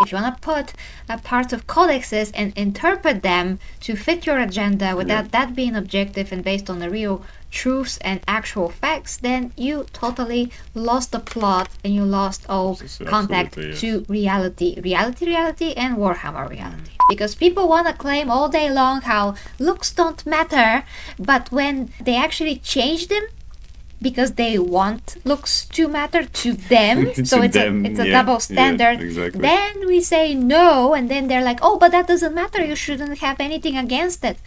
If you want to put a part of codexes and interpret them to fit your agenda without that being objective and based on the real truths and actual facts, then you totally lost the plot and you lost all contact to reality, and Warhammer reality. Because people want to claim all day long how looks don't matter, but when they actually change them because they want looks to matter to them, so it's a double standard, exactly. Then we say no, and then they're like, oh, but that doesn't matter, you shouldn't have anything against it.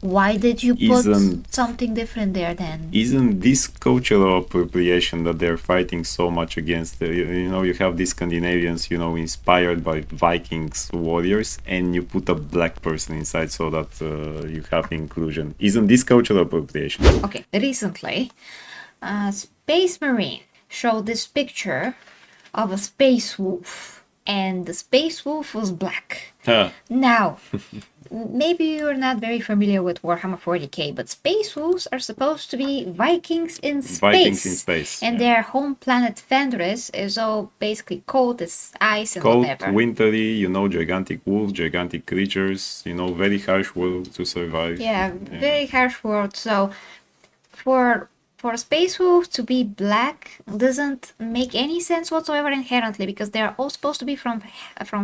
Why did you put something different there then? Isn't this cultural appropriation that they're fighting so much against? You have these Scandinavians, inspired by Vikings warriors, and you put a black person inside so that you have inclusion. Isn't this cultural appropriation? Okay, recently, Space Marine showed this picture of a space wolf, and the space wolf was black. Now, maybe you're not very familiar with Warhammer 40k, but space wolves are supposed to be Vikings in space. And their home planet Fenris is all basically cold as ice and cold, whatever. Wintry, gigantic wolves, gigantic creatures, very harsh world to survive. Yeah, very harsh world. So for space wolves to be black doesn't make any sense whatsoever inherently, because they're all supposed to be from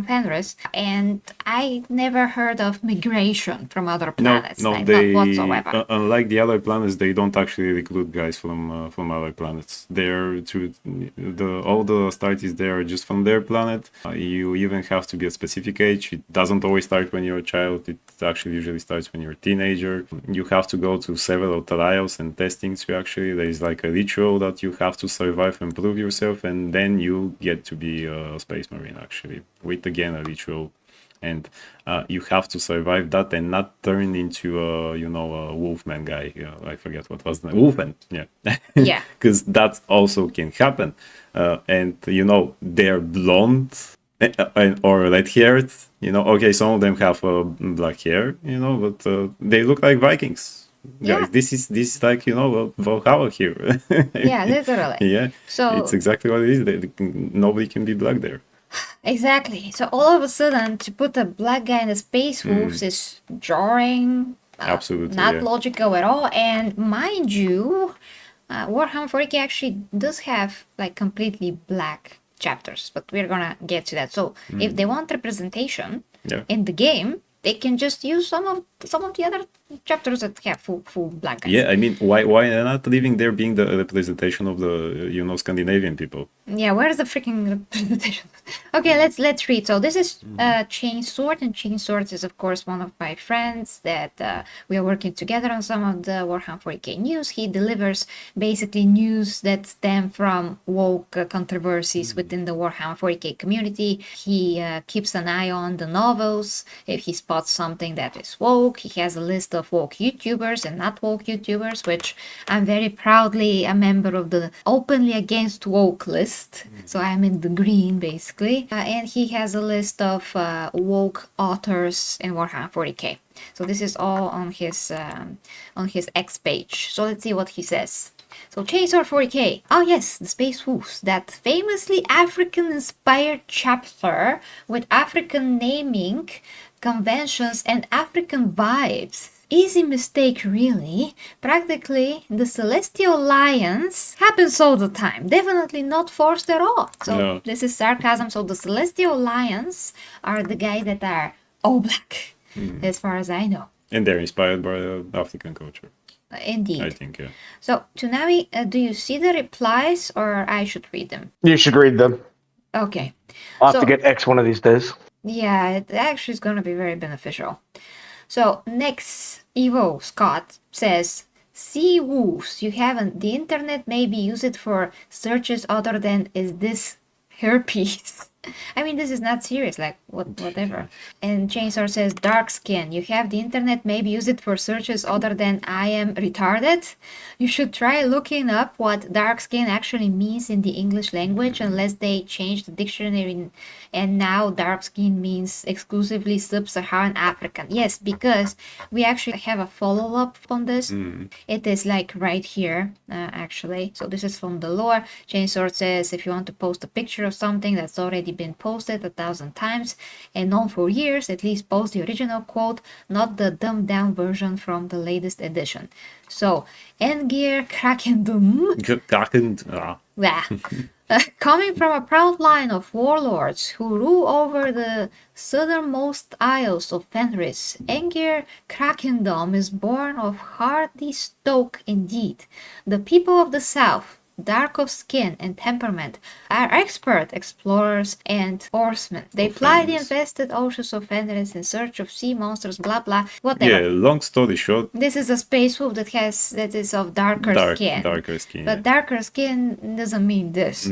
Fenris, and I never heard of migration from other planets. Not whatsoever. Unlike the other planets, they don't actually recruit guys from other planets. They're all the Astartes there are just from their planet. You even have to be a specific age. It doesn't always start when you're a child. It actually usually starts when you're a teenager. You have to go to several trials and testings to actually. There is like a ritual that you have to survive and prove yourself, and then you get to be a space marine actually, with again a ritual, and you have to survive that and not turn into a wolfman guy. I forget what was the wolfman. Yeah. Because that also can happen, and they're blonde or red haired. Okay, some of them have black hair, but they look like Vikings. Yeah. Guys, this is like Valhalla here. Yeah, literally. Yeah, so it's exactly what it is. Nobody can be black there. Exactly. So all of a sudden, to put a black guy in the space wolves is jarring. Absolutely, not logical at all. And mind you, Warhammer 40k actually does have like completely black chapters, but we're gonna get to that. So if they want representation in the game, they can just use some of the other chapters that have full black guys. Yeah, I mean, why not leaving there being the representation of the Scandinavian people? Yeah, where's the freaking representation? Okay, let's read. So this is Chainsword, and Chainsword is of course one of my friends that we are working together on some of the Warhammer 40k news. He delivers basically news that stem from woke controversies within the Warhammer 40k community. He keeps an eye on the novels. If he spots something that is woke, he has a list of woke YouTubers and not woke YouTubers, which I'm very proudly a member of the openly against woke list. So I'm in the green basically. And he has a list of woke authors in Warhammer 40k. So this is all on his X page. So let's see what he says. So Chainsword 40k. Oh yes, the Space Wolves, that famously African-inspired chapter with African naming conventions and African vibes. Easy mistake, really. Practically, the Celestial Alliance happens all the time. Definitely not forced at all. So This is sarcasm. So the Celestial Alliance are the guys that are all black, as far as I know. And they're inspired by African culture. Indeed. I think, yeah. So, Tsunami, do you see the replies or I should read them? You should read them. Okay. I'll have to get X one of these days. Yeah, it actually is going to be very beneficial. So, next, Evo Scott says, see wolves, you haven't. The internet maybe use it for searches other than is this herpes. I mean, this is not serious, like, whatever. And Chainsaw says, dark skin. You have the internet, maybe use it for searches other than I am retarded. You should try looking up what dark skin actually means in the English language, unless they changed the dictionary and now dark skin means exclusively sub-Saharan African. Yes, because we actually have a follow-up on this. It is like right here, actually. So this is from the lore. Chainsaw says, if you want to post a picture of something that's already been posted 1,000 times and known for years. At least post the original quote, not the dumbed down version from the latest edition. So, Endgear Krakendum. Yeah. Coming from a proud line of warlords who rule over the southernmost isles of Fenris, Engir Krakendom is born of hardy stoke indeed. The people of the south, dark of skin and temperament, are expert explorers and oarsmen. They fly the infested oceans of Fenris in search of sea monsters, blah blah, whatever. Yeah, long story short, This is a space wolf that is of darker skin. darker skin. But Yeah. darker skin doesn't mean this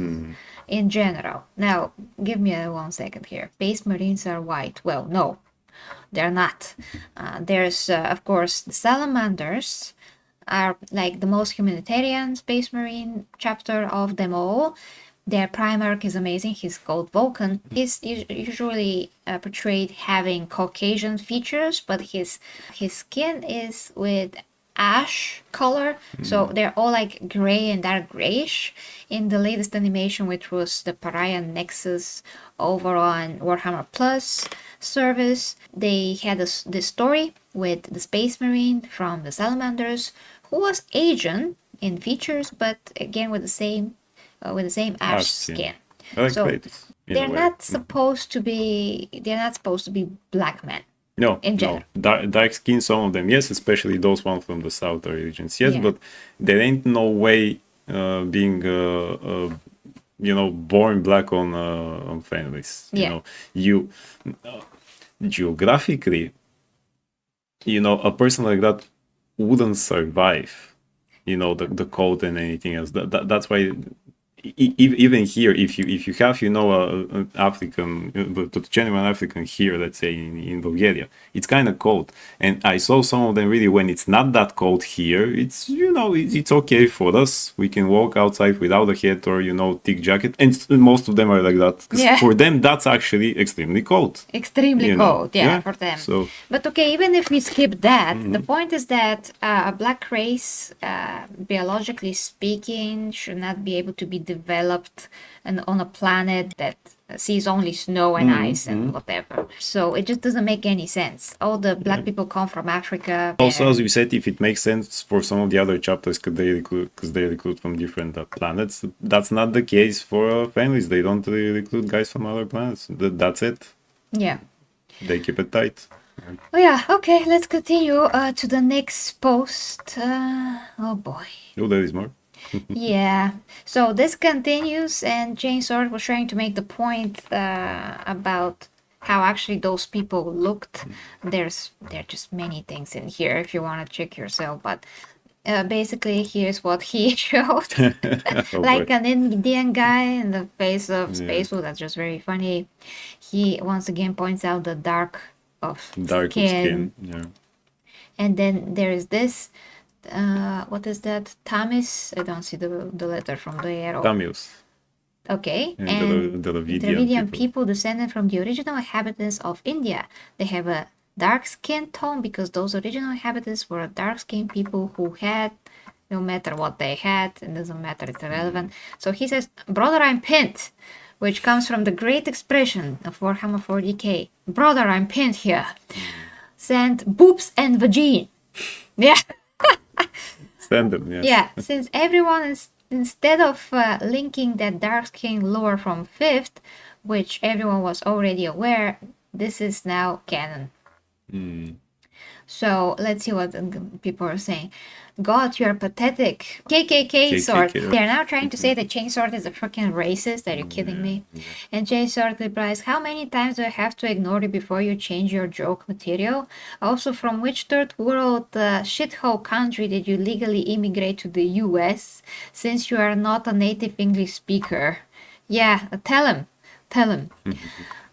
in general. Now, give me 1 second here. Space Marines are white. Well, no, they're not. There's, of course, the salamanders are like the most humanitarian Space Marine chapter of them all. Their Primarch is amazing. He's called Vulcan. He's usually portrayed having Caucasian features, but his skin is with ash color, so they're all like gray and dark grayish. In the latest animation, which was the Pariah Nexus over on Warhammer Plus service, they had this story with the Space Marine from the Salamanders, who was Asian in features, but again with the same ash skin. I like So, Kratos, in a They're way. not supposed to be black men. No, in no. general. Dark skin, some of them, yes, especially those ones from the south regions, yes, Yeah. but there ain't no way being, born black on Fenris. Yeah. You geographically, a person like that wouldn't survive, the cold and anything else. That's why. Even here, if you have an African, but genuine African here, let's say in Bulgaria, it's kind of cold, and I saw some of them really when it's not that cold here. It's it's okay for us. We can walk outside without a hat or thick jacket, and most of them are like that. 'Cause Yeah. for them, that's actually extremely cold. Extremely You know, cold, yeah, yeah, for them. so- But okay, even if we skip that, the point is that a black race, biologically speaking, should not be able to be developed on a planet that sees only snow and ice and whatever. So it just doesn't make any sense. All the black people come from Africa. Also, as you said, if it makes sense for some of the other chapters, because they recruit from different planets, that's not the case for families. They don't really recruit guys from other planets. That's it. Yeah. They keep it tight. Oh yeah, okay, let's continue to the next post. Oh boy. Oh, there is more. Yeah, so this continues, and Chainsword was trying to make the point about how actually those people looked. There are just many things in here if you want to check yourself, but basically here's what he showed. Oh, Like boy. an Indian guy in the face of Space Wolf. That's just very funny. He once again points out the dark of Dark skin. Yeah. and then there is this. What is that? Tamis? I don't see the letter from the arrow. Tamios. Okay. And And the Dravidian Dravidian people. people descended from the original inhabitants of India. They have a dark skin tone because those original inhabitants were dark skinned people who had, no matter what they had, it doesn't matter, it's irrelevant. So he says, Brother, I'm pinned, which comes from the great expression of Warhammer 40k. Brother, I'm pinned here. Send boobs and vagine. Yeah. Send them, yes. Yeah, since everyone is, instead of linking that dark skin lore from 5th, which everyone was already aware, this is now canon. So let's see what people are saying. God, you're pathetic. KKK sword. They're now trying to say that Chainsword is a freaking racist. Are you kidding me? And Chainsword replies, how many times do I have to ignore you before you change your joke material? Also, from which third world shithole country did you legally immigrate to the US since you are not a native English speaker? Yeah, tell him. Tell him.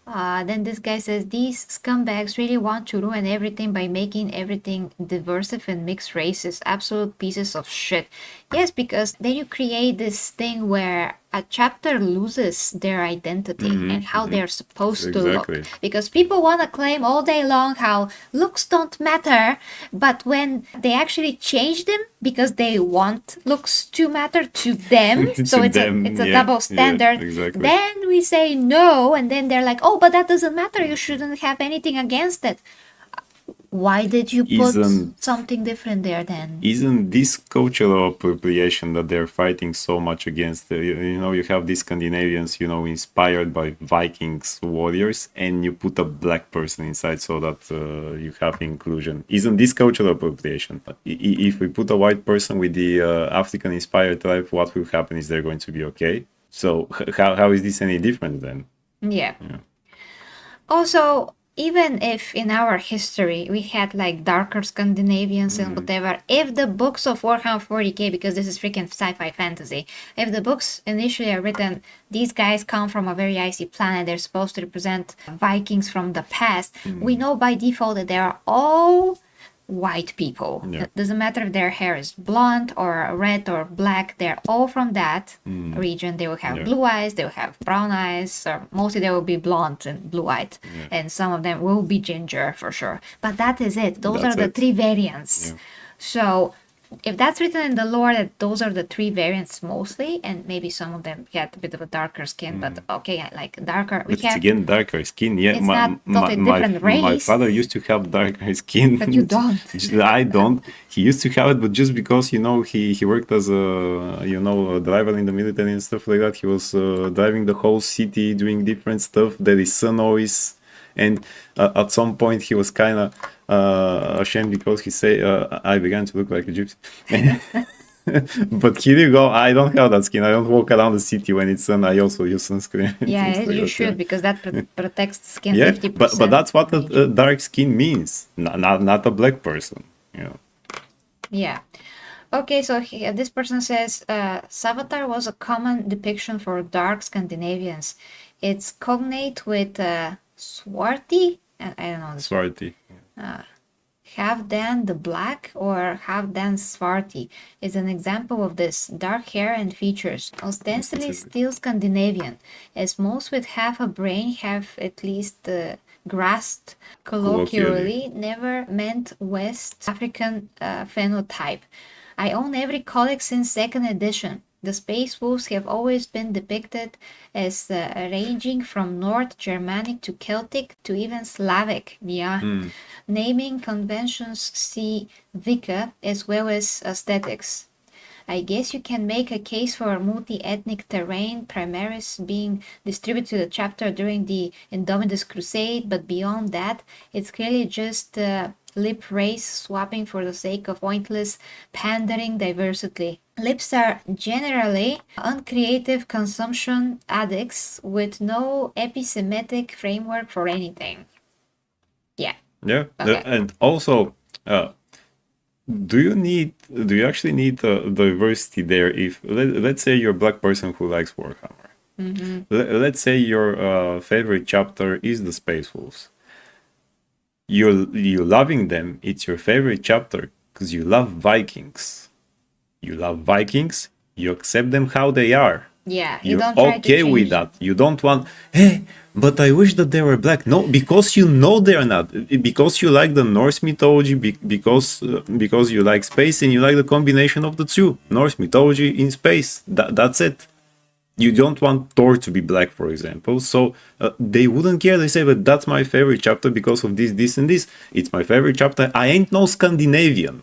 Then this guy says, these scumbags really want to ruin everything by making everything diverse and mixed races. Absolute pieces of shit. Yes, because then you create this thing where a chapter loses their identity and how they're supposed to Exactly. look. Because people want to claim all day long how looks don't matter, but when they actually change them because they want looks to matter to them, so To it's them, a yeah, double standard, yeah, exactly. then we say no, and then they're like, oh, but that doesn't matter, you shouldn't have anything against it. Why did you put something different there then? Isn't this cultural appropriation that they're fighting so much against? You have these Scandinavians, inspired by Vikings warriors, and you put a black person inside so that you have inclusion. Isn't this cultural appropriation? If we put a white person with the African-inspired type, what will happen is they're going to be okay. So how is this any different then? Yeah. Also, even if in our history we had like darker Scandinavians and whatever, if the books of Warhammer 40k, because this is freaking sci-fi fantasy, if the books initially are written, these guys come from a very icy planet, they're supposed to represent Vikings from the past, we know by default that they are all white people. Yeah. It doesn't matter if their hair is blonde or red or black, they're all from that region. They will have blue eyes, they will have brown eyes, or mostly they will be blonde and blue-eyed, and some of them will be ginger for sure. But that is it. Those That's are the it. three variants. So if that's written in the lore that those are the three variants mostly, and maybe some of them had a bit of a darker skin, but okay, like darker. But it's again darker skin. Yeah, It's not totally different race. My father used to have darker skin. But you don't. I don't. He used to have it, but just because he worked as a driver in the military and stuff like that. He was driving the whole city, doing different stuff. There is sun always, and at some point he was kind of ashamed because he said, I began to look like a gypsy. But here you go. I don't have that skin. I don't walk around the city when it's sun. I also use sunscreen. Yeah, Things like you that, should, because that protects the skin yeah, 50%. but that's what a dark skin means. Not a black person. Yeah. Okay, so this person says Savatar was a common depiction for dark Scandinavians. It's cognate with Swarty. I don't know. Swarty. Halfdan the Black or Halfdan Svarti is an example of this. Dark hair and features, ostensibly still Scandinavian, as most with half a brain have at least grasped colloquially, never meant West African phenotype. I own every colic since 2nd edition. The Space Wolves have always been depicted as ranging from North Germanic to Celtic to even Slavic. Naming conventions see Vika as well as aesthetics. I guess you can make a case for multi-ethnic terrain, Primaris being distributed to the chapter during the Indomitus Crusade, but beyond that, it's clearly just lip race swapping for the sake of pointless pandering diversity. Lips are generally uncreative consumption addicts with no episemic framework for anything. Yeah. Yeah, Okay. and also, do you actually need diversity there? If let's say you're a black person who likes Warhammer, let's say your favorite chapter is the Space Wolves. You're loving them. It's your favorite chapter because you love Vikings. You love Vikings. You accept them how they are. Yeah, you You're don't try to okay with change that. You don't want, hey, but I wish that they were black. No, because you know they're not. Because you like the Norse mythology, because you like space and you like the combination of the two. Norse mythology in space. That's it. You don't want Thor to be black, for example. So they wouldn't care. They say, but that's my favorite chapter because of this, this, and this. It's my favorite chapter. I ain't no Scandinavian.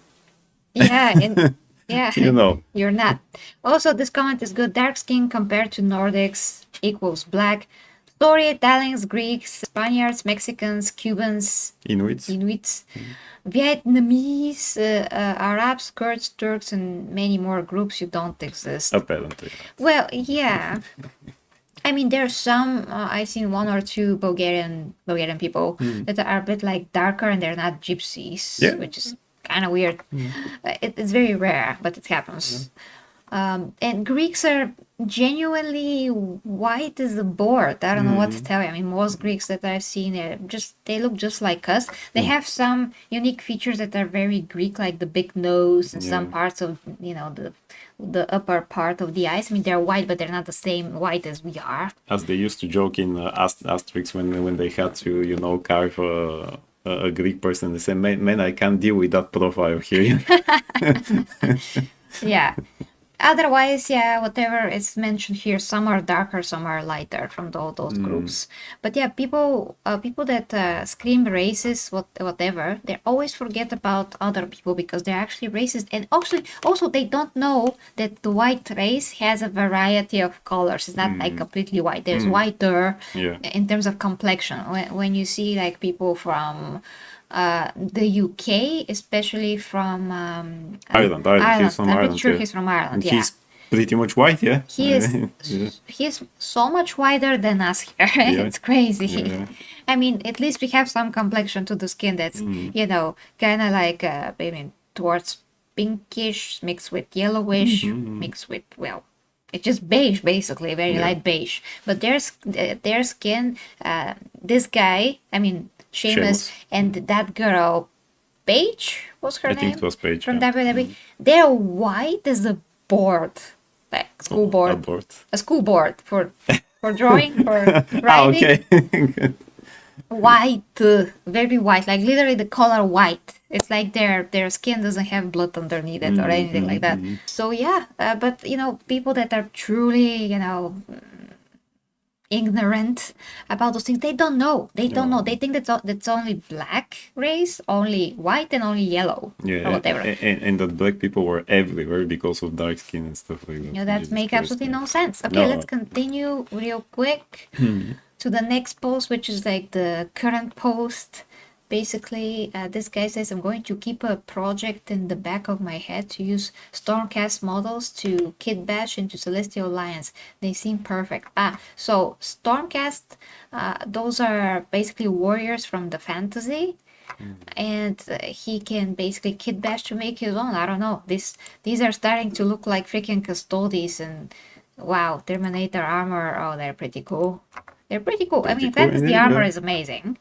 Yeah, and yeah, You know. you're not. Also, this comment is good. Dark skin compared to Nordics equals black. Story, Italians, Greeks, Spaniards, Mexicans, Cubans, Inuits. Vietnamese, Arabs, Kurds, Turks, and many more groups you don't exist. Apparently. Well, yeah. I mean, there's some, I've seen one or two Bulgarian people that are a bit like darker and they're not gypsies, Yeah. which is kind of weird. It's very rare, but it happens. And Greeks are genuinely white as a board. I don't know what to tell you. I mean, most Greeks that I've seen, they look just like us. They have some unique features that are very Greek, like the big nose and some parts of, the upper part of the eyes. I mean, they're white, but they're not the same white as we are. As they used to joke in Asterix when they had to carve a Greek person, they say, man, I can't deal with that profile here. Yeah. Otherwise, yeah, whatever is mentioned here, some are darker, some are lighter from all those groups. But yeah, people that scream racist, whatever, they always forget about other people because they're actually racist. And also they don't know that the white race has a variety of colors. It's not like completely white. There's whiter in terms of complexion. When you see like people from the UK, especially from Ireland. He's from I'm Ireland. pretty sure Yeah. he's from Ireland. And he's pretty much white, yeah. He is Yeah. he's so much whiter than us here. Yeah. It's crazy. Yeah. I mean, at least we have some complexion to the skin that's kind of like towards pinkish mixed with yellowish mixed with it's just beige basically, very light beige. But their skin, this guy, I mean Seamus and that girl, Paige was her I name? think it was Paige. From Yeah. WWE. They're white as a board, like school board, Abort. a school board for drawing, for writing. Okay. Good. White, very white, like literally the color white. It's like their skin doesn't have blood underneath it or anything like that. So yeah, but people that are truly ignorant about those things, they don't know. They don't know. They think that's only black race, only white, and only yellow, Yeah, or whatever. and that black people were everywhere because of dark skin and stuff like that. That Jesus makes Christ, absolutely yeah. no sense. Okay, No. let's continue real quick to the next post, which is like the current post. Basically, this guy says, I'm going to keep a project in the back of my head to use Stormcast models to kit bash into Celestial Alliance. They seem perfect. So Stormcast, those are basically warriors from the fantasy. And he can basically kit bash to make his own. I don't know. These are starting to look like freaking Custodes, and wow, Terminator armor. Oh, they're pretty cool. They're pretty cool. I mean, cool, fantasy yeah, armor yeah. is amazing.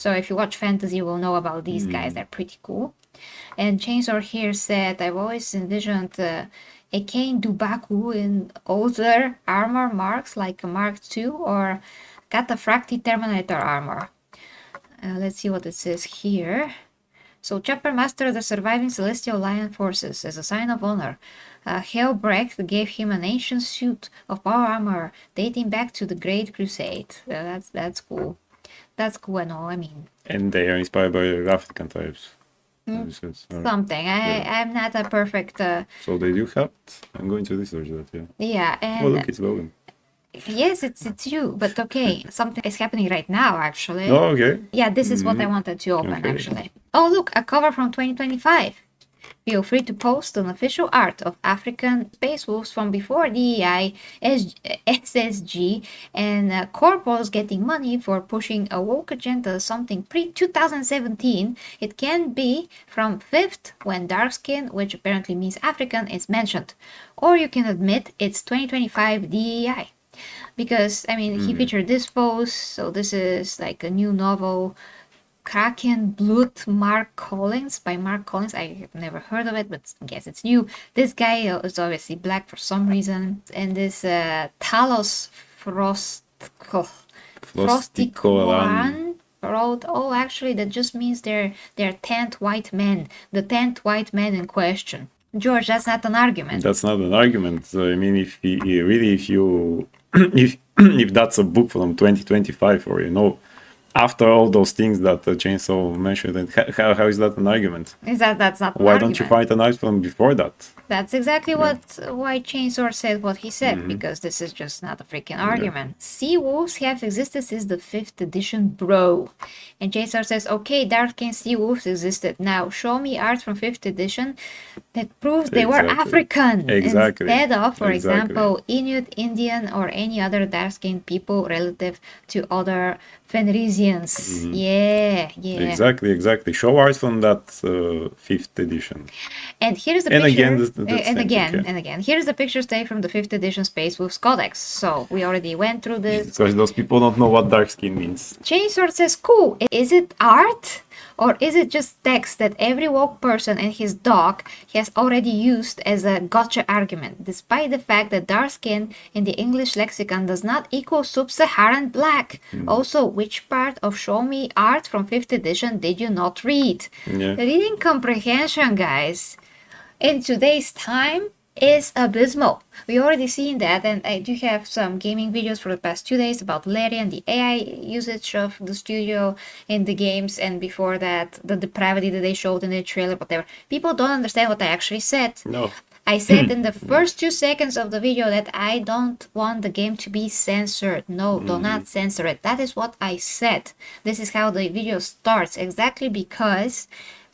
So if you watch fantasy, you will know about these guys. They're pretty cool. And Chainsaw here said, I've always envisioned a Kane Dubaku in older armor marks like a Mark II or Cataphracti Terminator armor. Let's see what it says here. So Chopper mastered the surviving Celestial Alliance forces as a sign of honor. Helbrecht gave him an ancient suit of power armor dating back to the Great Crusade. That's cool. That's cool and all. I mean, And they are inspired by African types. This is- alright. something. I'm not a perfect. So they do have it. I'm going to research that. Yeah. Yeah, and Oh look, it's Logan. yes, it's you. But okay, something is happening right now. Actually. Oh okay. Yeah, this is what I wanted to open Okay. actually. Oh, look, a cover from 2025. Feel free to post an official art of African space wolves from before DEI, SSG, and corporals getting money for pushing a woke agenda, something pre-2017. It can be from 5th when dark skin, which apparently means African, is mentioned. Or you can admit it's 2025 DEI. Because, I mean, he featured this post, so this is like a new novel, Kraken Blood, Mark Collins, by Mark Collins. I have never heard of it, but I guess it's new. This guy is obviously black for some reason. And this Talos Frosticoran wrote, oh, actually, that just means they're 10th white men, the 10th white man in question. George, that's not an argument. That's not an argument. So, I mean, if you if that's a book from 2025, or after all those things that Chainsaw mentioned, and how is that an argument? That's not an Why argument. don't you find an argument before that? That's exactly why Chainsaw said what he said, because this is just not a freaking argument. Sea wolves have existed since the 5th edition, bro. And Chainsaw says, okay, dark-skinned sea wolves existed. Now, show me art from 5th edition that proves they were Exactly. African. Exactly. Instead of, for Exactly. example, Inuit, Indian, or any other dark-skinned people relative to other Fenrisians. Yeah. Exactly. Show art from that 5th edition. And here's the And picture. again, and again. Here's the picture taken from the 5th edition Space Wolves Codex. So we already went through this. Because those people don't know what dark skin means. Chainsword says, cool. Is it art? Or is it just text that every woke person and his dog has already used as a gotcha argument, despite the fact that dark skin in the English lexicon does not equal sub-Saharan black? Also, which part of Show Me Art from 5th edition did you not read? Yeah. Reading comprehension, guys, in today's time is abysmal. We already seen that, and I do have some gaming videos for the past 2 days about Larry and the AI usage of the studio in the games, and before that, the depravity that they showed in the trailer, whatever. People don't understand what I actually said. No. I said in the first 2 seconds of the video that I don't want the game to be censored. No, do not censor it. That is what I said. This is how the video starts, exactly because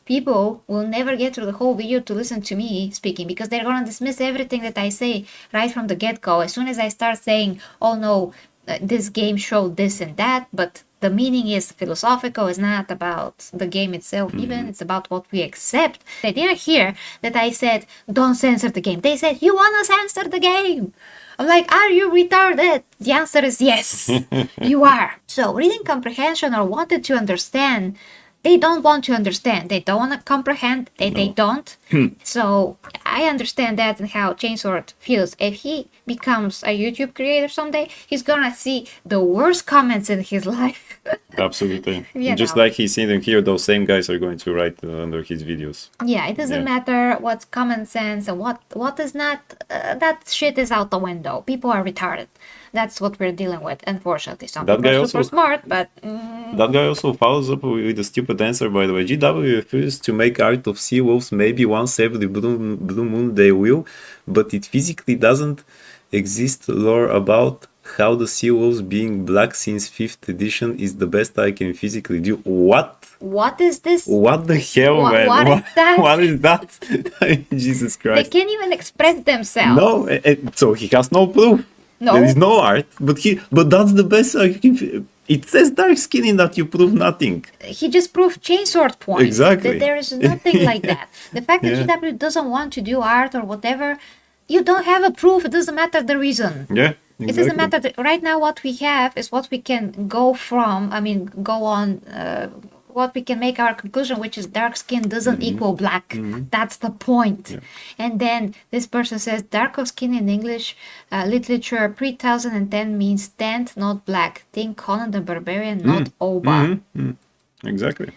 people will never get through the whole video to listen to me speaking, because they're going to dismiss everything that I say right from the get-go. As soon as I start saying, oh no, this game showed this and that, but the meaning is philosophical, it's not about the game itself even, it's about what we accept. They didn't hear that I said, don't censor the game. They said, you want to censor the game. I'm like, are you retarded? The answer is yes, you are. So reading comprehension or wanted to understand, they don't want to understand. They don't want to comprehend. They don't. So I understand that and how Chainsword feels. If he becomes a YouTube creator someday, he's gonna see the worst comments in his life. Absolutely. You Just know. like he's seen them here, those same guys are going to write under his videos. Yeah, it doesn't matter what's common sense and what is not. That shit is out the window. People are retarded. That's what we're dealing with, unfortunately. Some That people guy are super also- smart, but That guy also follows up with a stupid answer, by the way. GW refused to make art of sea wolves. Maybe once every blue moon they will, but it physically doesn't exist lore about how the sea wolves being black since 5th edition is the best I can physically do. What? what is this? What the hell, man? What is that? What is that? Jesus They Christ. can't even express themselves. No, so he has no proof. No. There is no art, but that's the best I can. It says dark skin in that you prove nothing. He just proved Chainsword point. Exactly. That there is nothing like that. The fact that Yeah. GW doesn't want to do art or whatever, you don't have a proof. It doesn't matter the reason. Yeah, exactly. It doesn't matter. Right now, what we have is what we can go from. I mean, go on. What we can make our conclusion, which is dark skin doesn't equal black. That's the point. And then this person says dark of skin in English literature pre-2010 means tanned, not black. Think Conan the Barbarian, not Oba. Exactly.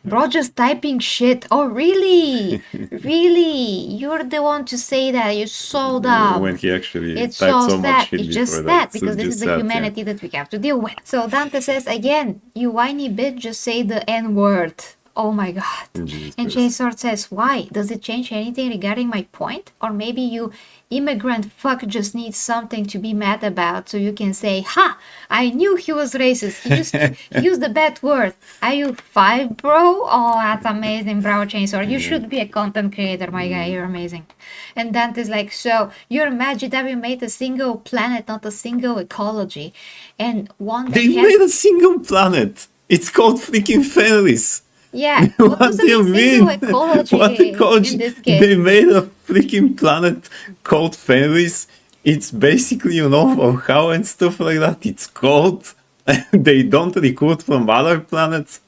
Bro, just typing shit. Oh, really? Really? You're the one to say that. You're so dumb. When he actually It's typed so so much sad. shit It's before just that. that because this is the sad, humanity that we have to deal with. So Dante says again, you whiny bitch, just say the N word. Oh my god. Jesus And Christ. Chainsword says, why? Does it change anything regarding my point? Or maybe you immigrant fuck just needs something to be mad about so you can say, ha! I knew he was racist. He used the bad word. Are you 5, bro? Oh, that's amazing, bro, Chainsword. You should be a content creator, my guy. You're amazing. And Dante's like, so you're mad GW made a single planet, not a single ecology. And one that They has... made a single planet. It's called freaking Fenris. Yeah, what does do you a single mean? ecology What ecology? in this case? They made a freaking planet called Fenris. It's basically, you know, from how and stuff like that. It's cold. They don't recruit from other planets.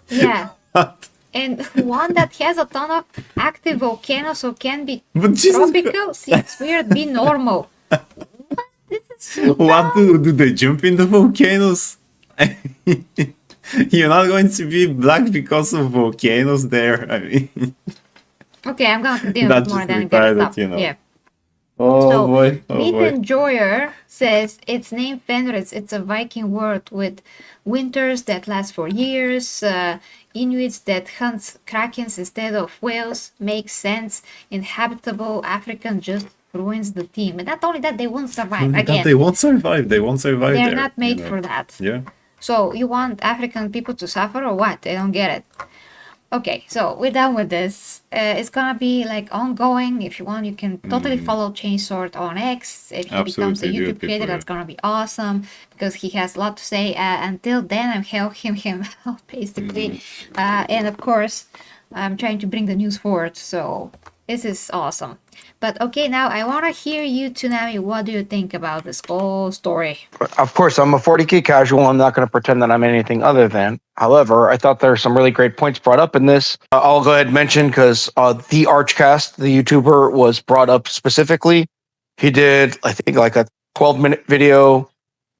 Yeah. What? And one that has a ton of active volcanoes so can be But Jesus tropical, seems weird, be normal. What? This is so What do they jump in the volcanoes? You're not going to be black because of volcanoes there. I mean, Okay, I'm gonna continue That's with more just than retarded, stop. you know. Yeah. oh So, boy, oh Meat boy. Enjoyer says it's named Fenris. It's a Viking word with winters that last for years. Inuits that hunt krakens instead of whales. Makes sense. Inhabitable African just ruins the team. And not only that, they won't survive. That Again, they won't survive. They won't survive they're there. not made you know. for that. Yeah. So you want African people to suffer or what? I don't get it. Okay, so we're done with this. It's gonna be like ongoing. If you want, you can totally follow Chainsword on X. If he becomes a Absolutely, do it, YouTube creator, people, that's gonna be awesome because he has a lot to say. Until then, I'm helping him out basically, and of course, I'm trying to bring the news forward. So this is awesome. But okay, now I want to hear you, Tsunami. What do you think about this whole story? Of course, I'm a 40K casual. I'm not going to pretend that I'm anything other than. However, I thought there are some really great points brought up in this. I'll go ahead and mention because the Archcast, the YouTuber, was brought up specifically. He did, I think, like a 12-minute video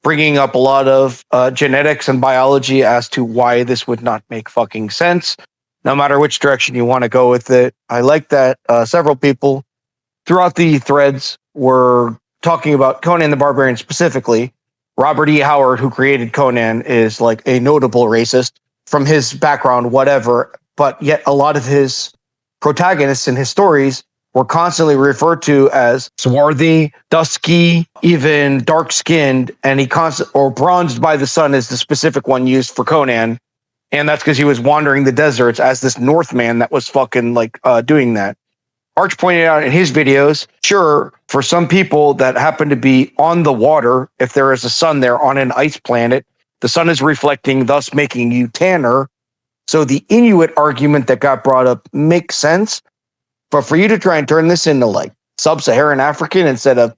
bringing up a lot of genetics and biology as to why this would not make fucking sense, no matter which direction you want to go with it. I like that several people throughout the threads were talking about Conan the Barbarian specifically. Robert E. Howard, who created Conan, is like a notable racist from his background, whatever. But yet, a lot of his protagonists in his stories were constantly referred to as swarthy, dusky, even dark skinned, and or bronzed by the sun is the specific one used for Conan. And that's because he was wandering the deserts as this Northman that was fucking like doing that. Arch pointed out in his videos, sure, for some people that happen to be on the water, if there is a sun there on an ice planet, the sun is reflecting, thus making you tanner. So the Inuit argument that got brought up makes sense. But for you to try and turn this into like sub-Saharan African instead of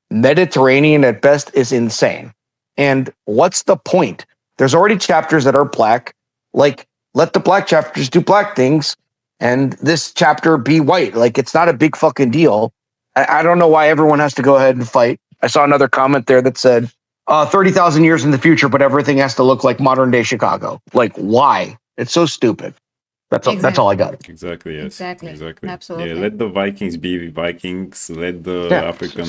Mediterranean at best is insane. And what's the point? There's already chapters that are black. Like, let the black chapters do black things and this chapter be white. Like, it's not a big fucking deal. I don't know why everyone has to go ahead and fight. I saw another comment there that said 30,000 years in the future, but everything has to look like modern day Chicago. Like, why? It's so stupid. That's all I got. Exactly, yes. Exactly. Absolutely. Yeah, let the Vikings be Vikings. Let the African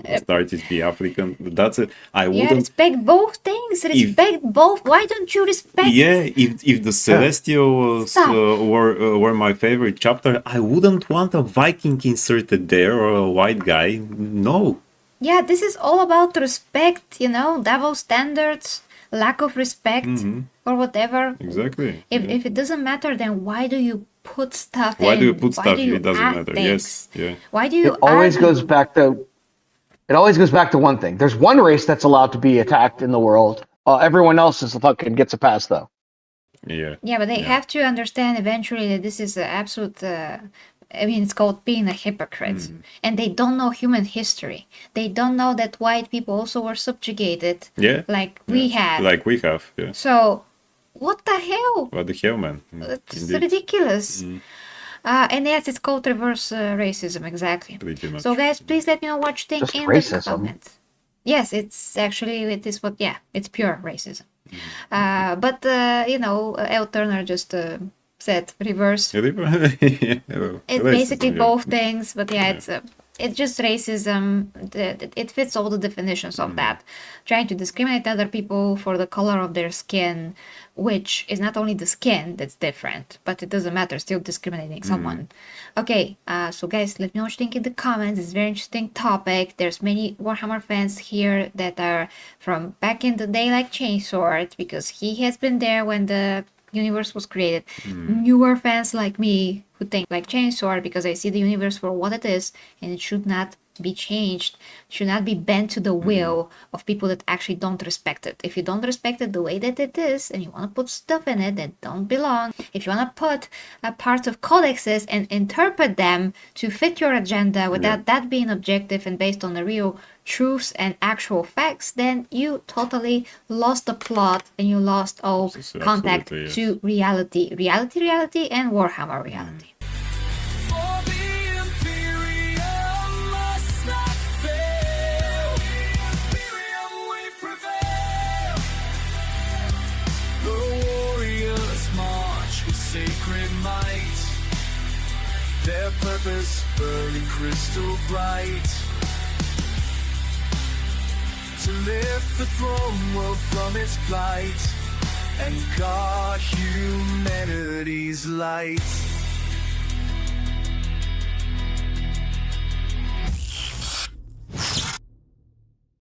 Astartes be African. That's it. I wouldn't. Respect both things. Respect both. Why don't you respect? Yeah, if the Celestials were my favorite chapter, I wouldn't want a Viking inserted there or a white guy. No. Yeah, this is all about respect. Double standards, lack of respect. Or whatever. Exactly. If it doesn't matter, then why do you put stuff Why in? do you put stuff? Do you It doesn't add matter. things? Yes. Yeah. Why do you It always argue? goes back to one thing. There's one race that's allowed to be attacked in the world. Everyone else is fucking gets a pass though. Yeah. Yeah, but they have to understand eventually that this is an absolute. It's called being a hypocrite, and they don't know human history. They don't know that white people also were subjugated. Yeah. Like we have. Like we have. Yeah. So, what the hell? What the hell, man? It's Indeed. ridiculous. And yes, it's called reverse racism, exactly. Pretty much. So, guys, please let me know what you think Just in racism. the comments. Yes, it's actually it's pure racism. But El Turner just said reverse. It's basically both things, but it's just racism. It fits all the definitions of that. Trying to discriminate other people for the color of their skin, which is not only the skin that's different, but it doesn't matter, still discriminating someone. Okay, so guys, let me know what you think in the comments. It's a very interesting topic. There's many Warhammer fans here that are from back in the day, like Chainsword, because he has been there when the universe was created. Newer fans like me who think like Chainsword because I see the universe for what it is and it should not be changed, should not be bent to the will of people that actually don't respect it. If you don't respect it the way that it is and you want to put stuff in it that don't belong, if you want to put a part of codexes and interpret them to fit your agenda without that being objective and based on the real truths and actual facts, then you totally lost the plot and you lost all contact to reality, and Warhammer reality. For the imperium must not fail. Imperium we prevail. The warriors march with sacred might. Their purpose burning crystal bright. To lift the throne world from its plight and guard humanity's light.